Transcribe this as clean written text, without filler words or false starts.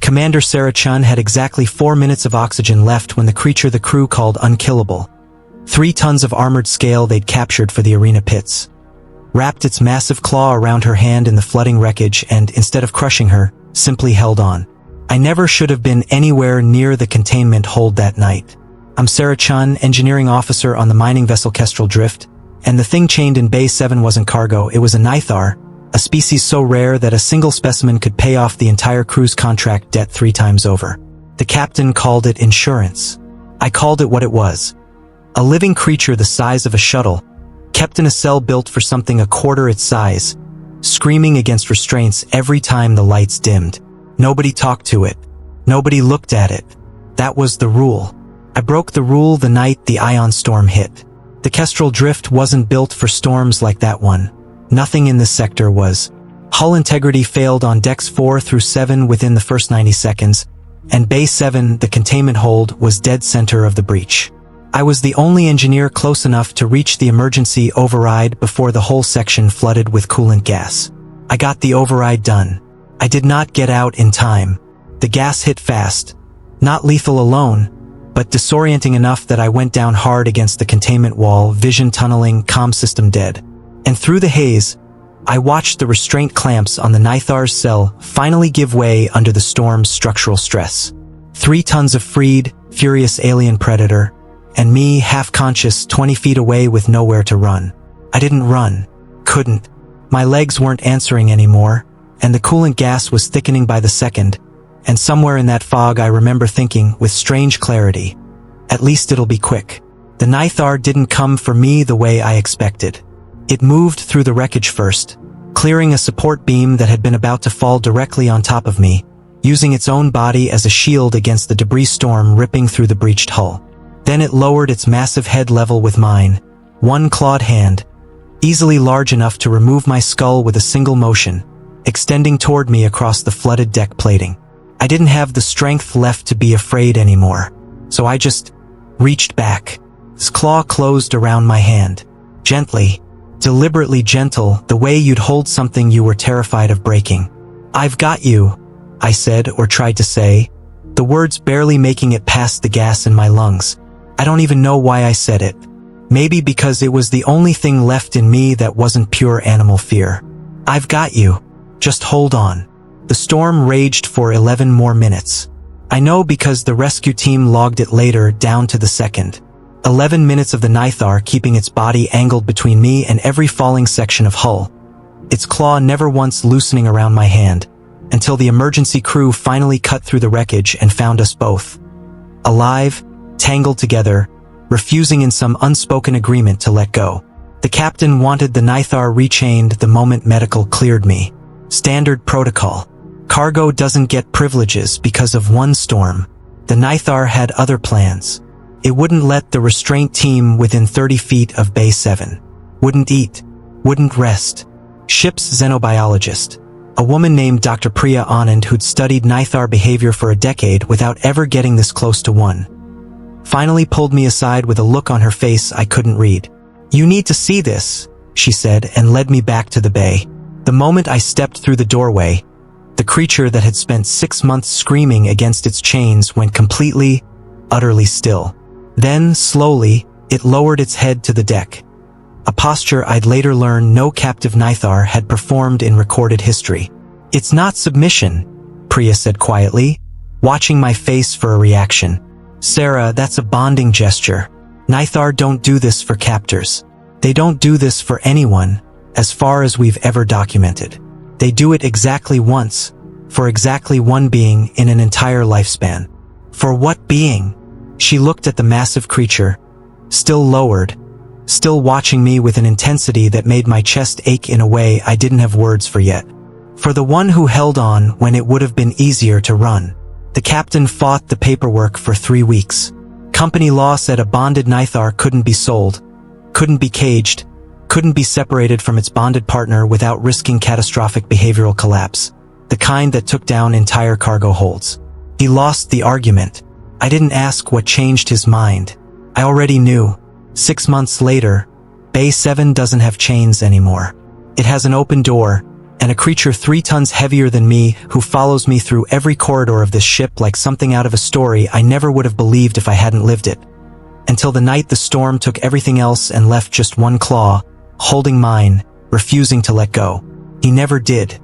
Commander Sara Chen had exactly 4 minutes of oxygen left when the creature the crew called unkillable, 3 tons of armored scale they'd captured for the arena pits, wrapped its massive claw around her hand in the flooding wreckage and, instead of crushing her, simply held on. I never should have been anywhere near the containment hold that night. I'm Sara Chen, engineering officer on the mining vessel Kestrel Drift, and the thing chained in Bay 7 wasn't cargo, it was a Nythar, a species so rare that a single specimen could pay off the entire crew's contract debt 3 times over. The captain called it insurance. I called it what it was. A living creature the size of a shuttle, kept in a cell built for something a quarter its size, screaming against restraints every time the lights dimmed. Nobody talked to it. Nobody looked at it. That was the rule. I broke the rule the night the ion storm hit. The Kestrel Drift wasn't built for storms like that one. Nothing in this sector was. Hull integrity failed on decks 4 through 7 within the first 90 seconds, and Bay 7, the containment hold, was dead center of the breach. I was the only engineer close enough to reach the emergency override before the whole section flooded with coolant gas. I got the override done. I did not get out in time. The gas hit fast. Not lethal alone, but disorienting enough that I went down hard against the containment wall, vision tunneling, comm system dead. And through the haze, I watched the restraint clamps on the Nythar's cell finally give way under the storm's structural stress. 3 tons of freed, furious alien predator, and me, half-conscious, 20 feet away with nowhere to run. I didn't run. Couldn't. My legs weren't answering anymore, and the coolant gas was thickening by the second, and somewhere in that fog I remember thinking, with strange clarity, at least it'll be quick. The Nythar didn't come for me the way I expected. It moved through the wreckage first, clearing a support beam that had been about to fall directly on top of me, using its own body as a shield against the debris storm ripping through the breached hull. Then it lowered its massive head level with mine, one clawed hand, easily large enough to remove my skull with a single motion, extending toward me across the flooded deck plating. I didn't have the strength left to be afraid anymore, so I just reached back. Its claw closed around my hand. Gently, deliberately gentle, the way you'd hold something you were terrified of breaking. "I've got you," I said, or tried to say, the words barely making it past the gas in my lungs. I don't even know why I said it. Maybe because it was the only thing left in me that wasn't pure animal fear. "I've got you. Just hold on." The storm raged for 11 more minutes. I know because the rescue team logged it later down to the second. 11 minutes of the Nythar keeping its body angled between me and every falling section of hull, its claw never once loosening around my hand, until the emergency crew finally cut through the wreckage and found us both. Alive, tangled together, refusing in some unspoken agreement to let go. The captain wanted the Nythar rechained the moment medical cleared me. Standard protocol. Cargo doesn't get privileges because of one storm. The Nythar had other plans. It wouldn't let the restraint team within 30 feet of Bay 7. Wouldn't eat. Wouldn't rest. Ship's xenobiologist, a woman named Dr. Priya Anand who'd studied Nythar behavior for a decade without ever getting this close to one, finally pulled me aside with a look on her face I couldn't read. "You need to see this," she said, and led me back to the bay. The moment I stepped through the doorway, the creature that had spent 6 months screaming against its chains went completely, utterly still. Then, slowly, it lowered its head to the deck, a posture I'd later learn no captive Nythar had performed in recorded history. "It's not submission," Priya said quietly, watching my face for a reaction. "Sara, that's a bonding gesture. Nythar don't do this for captors. They don't do this for anyone, as far as we've ever documented. They do it exactly once, for exactly one being in an entire lifespan." "For what being?" She looked at the massive creature, still lowered, still watching me with an intensity that made my chest ache in a way I didn't have words for yet. "For the one who held on when it would have been easier to run." The captain fought the paperwork for 3 weeks. Company law said a bonded Nythar couldn't be sold, couldn't be caged, couldn't be separated from its bonded partner without risking catastrophic behavioral collapse, the kind that took down entire cargo holds. He lost the argument. I didn't ask what changed his mind. I already knew. 6 months later, Bay 7 doesn't have chains anymore. It has an open door, And a creature 3 tons heavier than me who follows me through every corridor of this ship like something out of a story I never would have believed if I hadn't lived it. Until the night the storm took everything else and left just one claw, holding mine, refusing to let go. He never did.